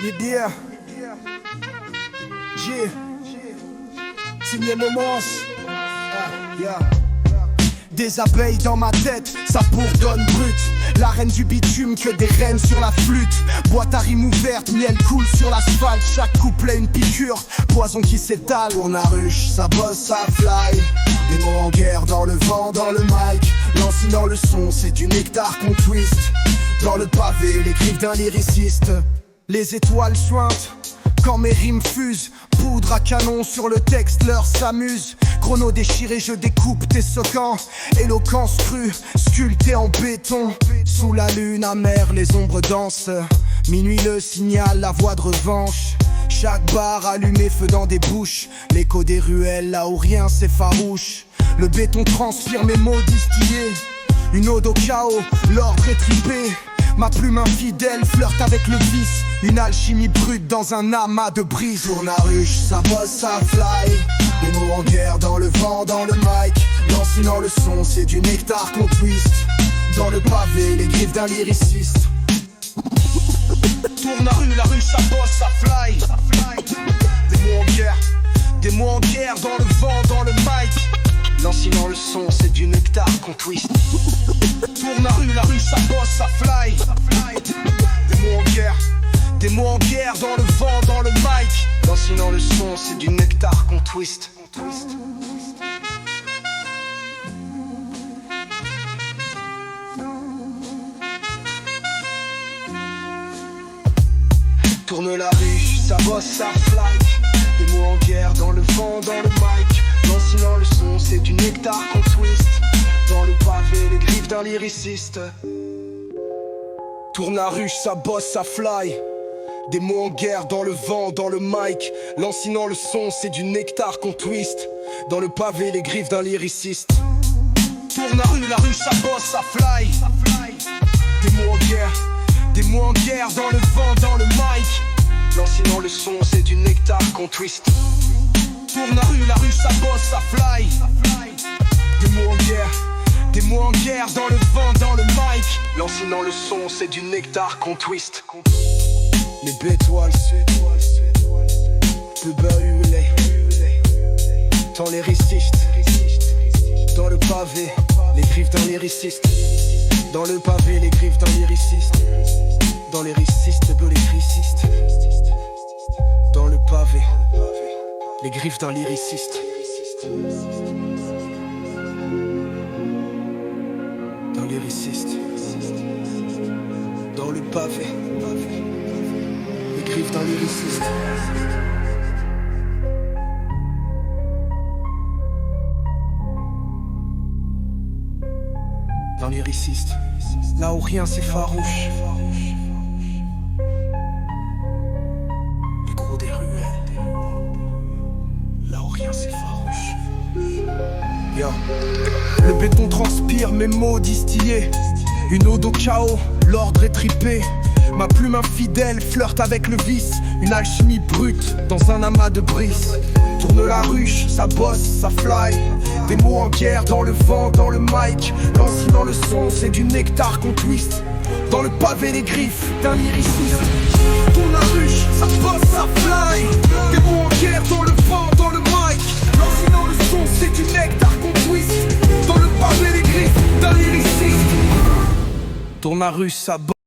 Yeah. G. Signé Momence. Yeah. Des abeilles dans ma tête, ça bourdonne brut. La reine du bitume, que des reines sur la flûte. Boîte à rimes ouverte, miel coule sur l'asphalte. Chaque couplet une piqûre, poison qui s'étale. Tourne à ruche, ça bosse, ça fly. Des mots en guerre, dans le vent, dans le mic. Lancinant le son, c'est du nectar qu'on twist. Dans le pavé, les griffes d'un lyriciste. Les étoiles suintent quand mes rimes fusent. Poudre à canon sur le texte, l'heure s'amuse. Chrono déchiré, je découpe tes soquants. Éloquence crue, sculptée en béton. Sous la lune amère, les ombres dansent. Minuit le signal, la voix de revanche. Chaque bar allumé, feu dans des bouches. L'écho des ruelles, là où rien s'effarouche. Le béton transpire mes mots distillés. Une ode au chaos, l'ordre est tripé. Ma plume infidèle flirte avec le vice. Une alchimie brute dans un amas de brise. Tourne à ruche, ça bosse, ça fly. Des mots en guerre, dans le vent, dans le mic. Lancinant le son, c'est du nectar qu'on twist. Dans le pavé, les griffes d'un lyriciste. Tourne à la rue, ça bosse, ça fly. Des mots en guerre, des mots en guerre, dans le vent, dans le mic. Lancinant le son, c'est du nectar qu'on twist. Tourne la rue, ça bosse, ça fly. Des mots en guerre, des mots en guerre, dans le vent, dans le mic. Lancinant le son, c'est du nectar qu'on twist. Tourne la rue, ça bosse, ça fly. Des mots en guerre, dans le vent, dans le mic. Lancinant le son, c'est du nectar qu'on twist. Dans le pavé, les griffes d'un lyriciste. Tourne la ruche, ça bosse, ça fly. Des mots en guerre, dans le vent, dans le mic. Lancinant le son, c'est du nectar qu'on twist. Dans le pavé, les griffes d'un lyriciste. Tourne la rue, ça bosse, ça fly. Des mots en guerre, des mots en guerre, dans le vent, dans le mic. Lancinant le son, c'est du nectar qu'on twist. Tourne la rue, ça bosse, ça fly. Des mots en guerre, des mots en guerre, dans le vent, dans le mic. Lancinant le son, c'est du nectar qu'on twist. Les bétoiles, le beurre huilé. Tant lyriciste. Dans le pavé, les griffes d'un lyriciste. Dans le pavé, les griffes d'un lyriciste. Dans les lyriciste, de lyriciste. Dans le pavé, les griffes d'un lyriciste. D'un lyriciste. Dans le pavé, les griffes d'un lyriciste. D'un lyriciste. Là où rien s'effarouche. L'écho des ruelles. Là où rien s'effarouche. Yo. Le béton transpire, mes mots distillés. Une ode au chaos, l'ordre est tripé. Ma plume infidèle flirte avec le vice. Une alchimie brute dans un amas de brises. Tourne la ruche, ça bosse, ça fly. Des mots en guerre, dans le vent, dans le mic. Lancinant le son, c'est du nectar qu'on twist. Dans le pavé, les griffes d'un lyriciste. Tourne la ruche, ça bosse, ça fly. Des mots en guerre, dans le vent, dans le mic. Lancinant le son, c'est du nectar qu'on twist. Dans le pavé, les griffes d'un lyriciste. Tourne la ruche, ça bosse.